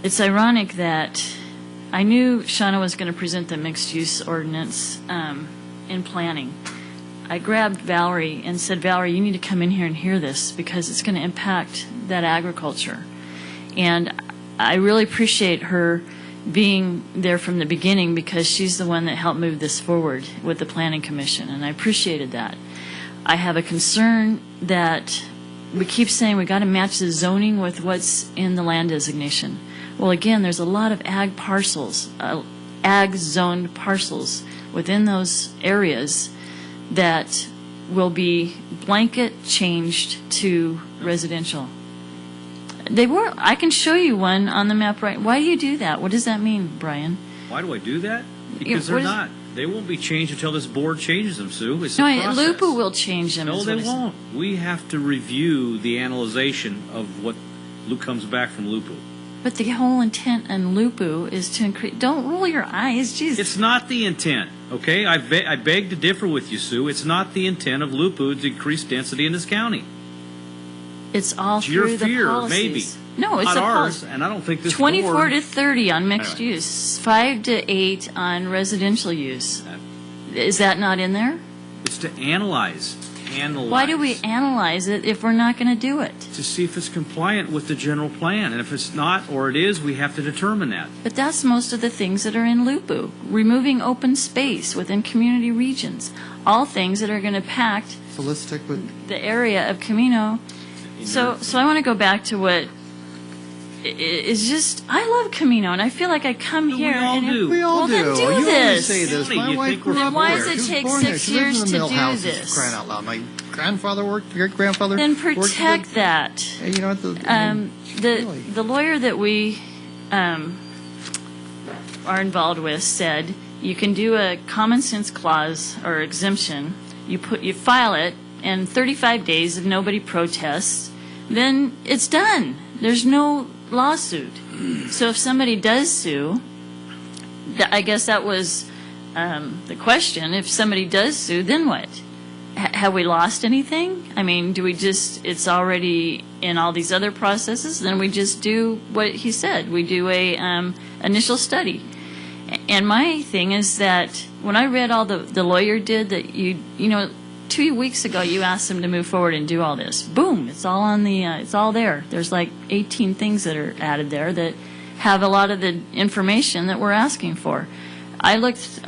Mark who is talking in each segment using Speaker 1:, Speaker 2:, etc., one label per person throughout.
Speaker 1: it's ironic that I knew Shauna was going to present the mixed-use ordinance in planning. I grabbed Valerie and said, Valerie, you need to come in here and hear this because it's going to impact that agriculture. And I really appreciate her being there from the beginning because she's the one that helped move this forward with the Planning Commission, and I appreciated that. I have a concern that we keep saying we got to match the zoning with what's in the land designation. Well, again, there's a lot of ag parcels, ag-zoned parcels within those areas that will be blanket changed to residential. They were. I can show you one on the map right. Why do you do that? What does that mean, Brian?
Speaker 2: Why do I do that? Because they're not. They won't be changed until this board changes them, Sue. It's
Speaker 1: no,
Speaker 2: a process.
Speaker 1: Lupu will change them.
Speaker 2: No, they won't. We have to review the analyzation of what comes back from Lupu.
Speaker 1: But the whole intent on Lupu is to increase. Don't roll your eyes, Jesus.
Speaker 2: It's not the intent, okay? I beg to differ with you, Sue. It's not the intent of Lupu to increase density in this county.
Speaker 1: It's all
Speaker 2: it's
Speaker 1: through
Speaker 2: your
Speaker 1: the
Speaker 2: fear,
Speaker 1: policies.
Speaker 2: maybe.
Speaker 1: No, it's
Speaker 2: not
Speaker 1: a
Speaker 2: ours, and I don't think this
Speaker 1: 24
Speaker 2: board,
Speaker 1: to 30 on mixed
Speaker 2: anyway.
Speaker 1: use, 5 to 8 on residential use. Is that not in there?
Speaker 2: It's to analyze.
Speaker 1: Why do we analyze it if we're not going to do it?
Speaker 2: To see if it's compliant with the general plan, and if it's not or it is, we have to determine that.
Speaker 1: But that's most of the things that are in Lupu. Removing open space within community regions. All things that are going to impact
Speaker 3: So let's stick with
Speaker 1: the area of Camino. So I want to go back to what is just, I love Camino, and I feel like I come here.
Speaker 2: We all do.
Speaker 3: We all
Speaker 1: well,
Speaker 3: do.
Speaker 1: then do
Speaker 3: You always
Speaker 1: this.
Speaker 3: say this.
Speaker 2: Funny,
Speaker 3: My
Speaker 2: you
Speaker 3: wife
Speaker 2: think
Speaker 3: grew
Speaker 2: we're
Speaker 3: up
Speaker 1: Why
Speaker 3: there.
Speaker 1: does it
Speaker 3: She was
Speaker 1: take
Speaker 3: born
Speaker 1: 6
Speaker 3: there. She lives
Speaker 1: years
Speaker 3: in the
Speaker 1: to
Speaker 3: mill
Speaker 1: do
Speaker 3: houses,
Speaker 1: this?
Speaker 3: Crying out loud. My grandfather worked. Your grandfather.
Speaker 1: Then
Speaker 3: worked for
Speaker 1: protect that.
Speaker 3: You know what?
Speaker 1: The lawyer that we are involved with said you can do a common sense clause or exemption. You file it, and 35 days if nobody protests, then it's done. There's no lawsuit. So if somebody does sue, I guess that was the question. If somebody does sue, then what? Have we lost anything? I mean, do we just, it's already in all these other processes, then we just do what he said. We do a initial study. And my thing is that when I read all the lawyer did, that you know, 2 weeks ago you asked them to move forward and do all this. Boom, it's all on the, it's all there. There's like 18 things that are added there that have a lot of the information that we're asking for. I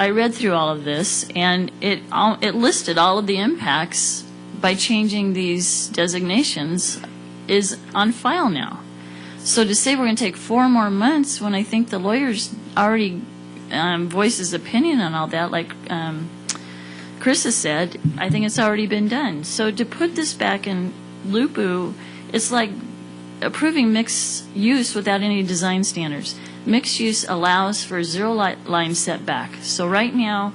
Speaker 1: read through all of this, and it listed all of the impacts by changing these designations is on file now. So to say we're going to take 4 more months when I think the lawyers already voiced his opinion on all that, like Chris has said, I think it's already been done. So to put this back in Lupu, it's like approving mixed use without any design standards. Mixed use allows for zero-line setback. So right now,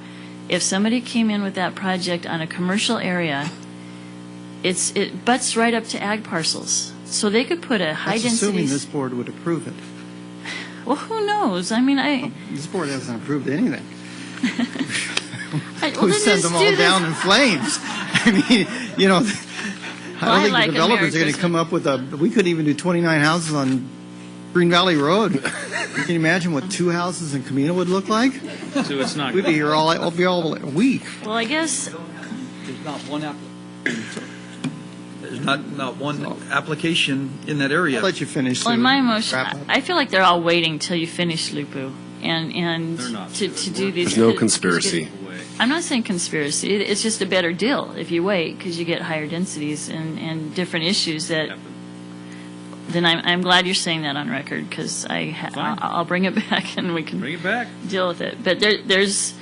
Speaker 1: if somebody came in with that project on a commercial area, it butts right up to ag parcels. So they could put a high density.
Speaker 3: Assuming this board would approve it.
Speaker 1: Well, who knows? I mean,
Speaker 3: This board hasn't approved anything.
Speaker 1: well,
Speaker 3: We
Speaker 1: then
Speaker 3: send
Speaker 1: just
Speaker 3: them all
Speaker 1: do
Speaker 3: down
Speaker 1: this.
Speaker 3: in flames. I mean, you know, I don't think
Speaker 1: like
Speaker 3: the developers
Speaker 1: America's-
Speaker 3: are going to come up with we couldn't even do 29 houses on Green Valley Road. Can you imagine what 2 houses in Camino would look like?
Speaker 2: So it's not.
Speaker 3: We'd be here all week.
Speaker 1: Well, I guess
Speaker 4: There's not one There's not one application in that area.
Speaker 3: I'll let you finish.
Speaker 1: well, in
Speaker 3: Sue.
Speaker 1: my emotion,
Speaker 3: Wrap up.
Speaker 1: I feel like they're all waiting till you finish Lupu and
Speaker 2: They're not.
Speaker 1: to do these.
Speaker 5: There's no conspiracy.
Speaker 1: I'm not saying conspiracy. It's just a better deal if you wait because you get higher densities and different issues that. Then I'm glad you're saying that on record because I'll bring it back and we can
Speaker 2: Bring it back.
Speaker 1: deal with it. But there's,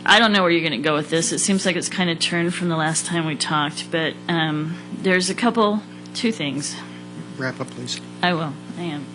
Speaker 1: I don't know where you're going to go with this. It seems like it's kind of turned from the last time we talked. But there's 2 things.
Speaker 3: Wrap up, please.
Speaker 1: I will. I am.